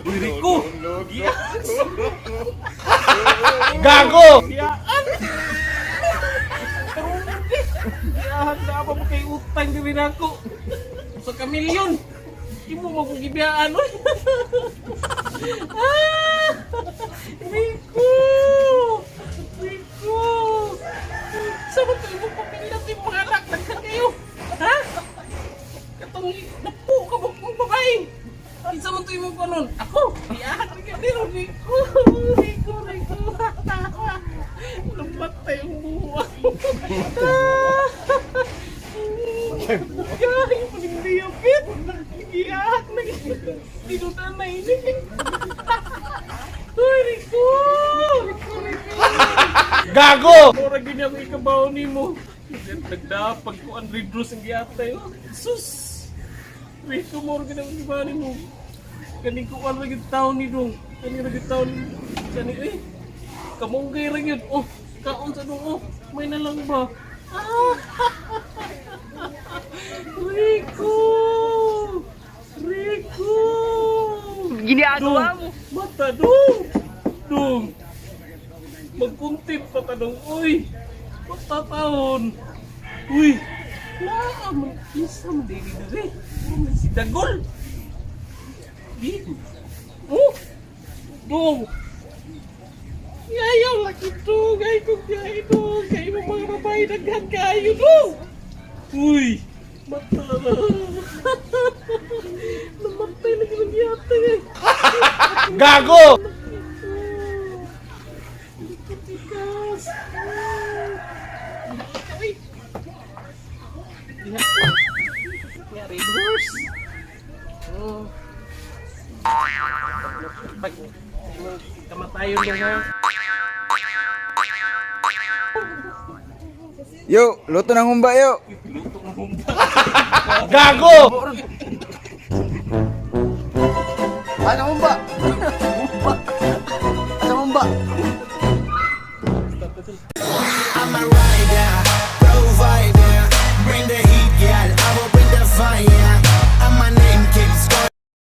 Rico! Yes! Gago! Yaan! Yahan na apa mo kay utang gawin ako. Sa kamilyon. Hindi mo magugibiyaan. Rico! Rico! Saan mo tayo magpapilat yung mga anak? Nagkan kayo? Ha? Katong napo ka mo kong babae. Isa mo tayo mo pa nun? Ako? Yahan ka nilo, Rico! Rico! Rico! Namatay ang buwan. Gaya mo ng liyapit. Iyak na dinutan na ini. Uy, Rico! Gago! Mura gini ako ikabaw ni mo. Nagdapag ko ang redros ang giyatay. Sus! Rico, mura gini ako ikabaw ni mo. Kaning ko ang lagi taon ni Dong. Kaning lagi taon ni Kaning, eh. Kamunggay lang yun. Oh, kaon sa Dong. Oh, may nalang ba? Rico! Rico! Ginagawa mo. Mata, Dong! Dong! Magkuntip pa ka, Dong. Uy! Patataon! Uy! Naaman! Isang dili-dili! Si Dagol! Dito! Oh! Dong! Yayaw laki to! Gay kong gay to! Gay mo mga babae naghan kayo, Dong! Uy! Mata na! Namatay na gilang yata eh! Gago! Tikas! Uy! Yari horse! Oh! Pag kamatayon na ha! Yo, luto ng humba yo. Luto ng humba! Gago! Ano humba? Ano humba? I'm a rider, provider, bring the heat, girl. I will bring the fire.